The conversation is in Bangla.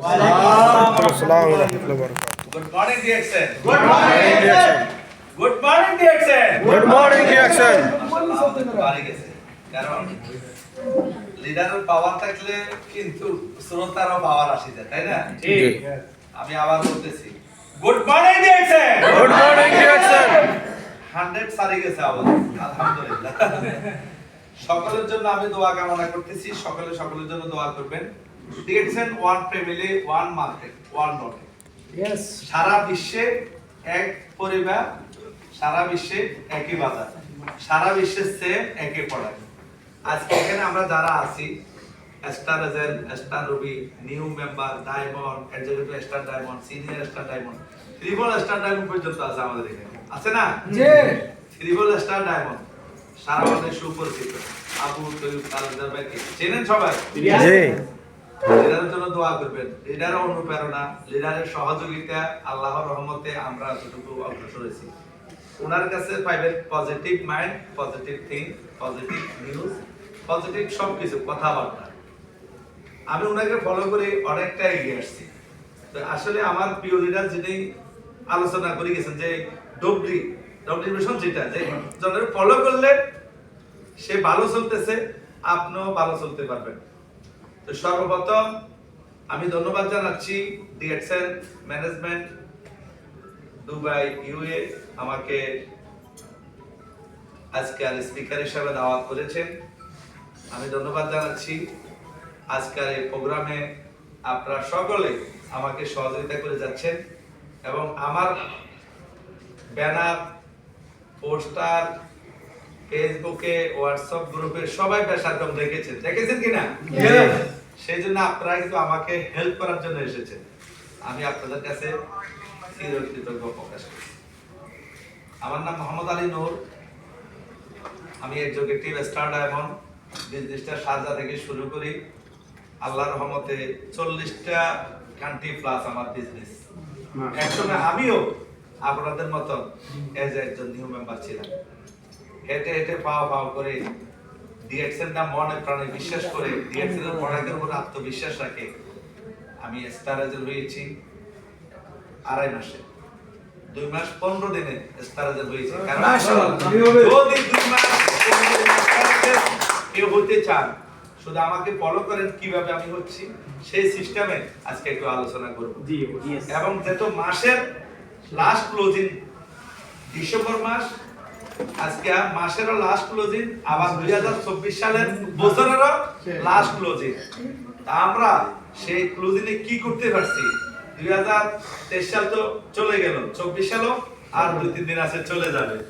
ওয়ালাইকুম আসসালাম ওয়া রাহমাতুল্লাহি ওয়া বারাকাতুহু। Good morning, DXN. Good morning, DXN. Good morning, DXN. Good morning, DXN. কারণ লিডারের পাওয়ার থাকলে কিন্তু শ্রোতারও পাওয়ার আসে যায়, তাই না? জি। আমি আবার বলতেছি, good morning DXN. Good morning, DXN. 100 সারি গেছে আবার, আলহামদুলিল্লাহ। সকলের জন্য আমি দোয়া কামনা করতেছি, সকলের জন্য দোয়া করবেন। DXN one family, one market, one note. সারা বিশ্বে এক পরিবার, সারা বিশ্বে একই বাজার, সারা বিশ্বের সেম একই প্রোডাক্ট। আজকে এখানে আমরা যারা আছি, star agent, star ruby, new member, diamond, executive star diamond, senior star diamond, triple star diamond পর্যন্ত আছে আমাদের এখানে, আছে না? জি। ট্রিপল স্টার ডায়মন্ড সারা আমাদের সুপরিচিত। আবু তৈব তালুকদার ভাইকে চেনেন সবাই? জি। লিডারের জন্য দোয়া করবেন। লিডারের অনুপ্রেরণা, লিডারের সহযোগিতা, আল্লাহর রহমতে আমরা যতটুকু অগ্রসর হয়েছি। ওনার কাছে পাইবেন positive mind, positive think, positive news, positive সবকিছু, কথাবার্তা। আমি ওনাকে ফলো করে অনেকটা এগিয়ে আসছি। তো আসলে আমার প্রিয় লিডার যিনি আলোচনা করে গেছেন যে ডবলি মিশন, যেটা যে জনের ফলো করলে সে ভালো চলতেছে, আপনিও ভালো চলতে পারবেন। তো সর্বপ্রথম আমি ধন্যবাদ জানাচ্ছি ডিএক্সএন ম্যানেজমেন্ট দুবাই ইউএ আমাকে আজকের স্পিকার হিসেবে দাওয়াত করেছেন। আমি ধন্যবাদ জানাচ্ছি আজকের এই প্রোগ্রামে আপনারা সকলে আমাকে সহযোগিতা করে যাচ্ছেন এবং আমার ব্যানার, পোস্টার, ফেসবুকে, হোয়াটসঅ্যাপ গ্রুপে সবাই বেশারকম দেখেছেন কিনা? সেই জন্য আপনারা কিন্তু আমাকে হেল্প করার জন্য এসেছেন। আমি আপনাদের কাছে চিরকৃতজ্ঞ প্রকাশ করি। আমার নাম মোহাম্মদ আলী নূর। আমি এক্সিকিউটিভ স্টার ডায়মন্ড বিজনেসটা শারজা থেকে শুরু করি। আল্লাহর রহমতে 40টা কান্ট্রি প্লাস আমার বিজনেস। একসময় আমিও আপনাদের মতো এজ একজন নিউ মেম্বার ছিলাম। হেঁটে হেঁটে পাও করে ডিএক্সএন না মনে প্রাণে বিশ্বাস করে, ডিএক্সএন এর প্রোডাক্টের উপর আত্মবিশ্বাস রাখে আমি স্টার এজেন্ট হয়েছি 2.5 মাসে, 2 মাস 15 দিনে স্টার এজেন্ট হয়েছে। কারণ যদি 2 মাস 15 দিনে স্টার এজেন্ট কেউ হতে চান, শুধু আমাকে ফলো করেন কিভাবে আমি হচ্ছি, সেই সিস্টেমে আজকে একটু আলোচনা করব। এবং যেহেতু মাসের লাস্ট ক্লোজিং ডিসেম্বর মাস, আজকে মাসেরও লাস্ট ক্লোজিং, আবার 2024 সালের বছরেরও লাস্ট ক্লোজিং। আমরা সেই ক্লোজিং এ কি করতে পারছি? 2023 সাল তো চলে গেল, 24 সালও আর 2-3 দিন আছে চলে যাবে।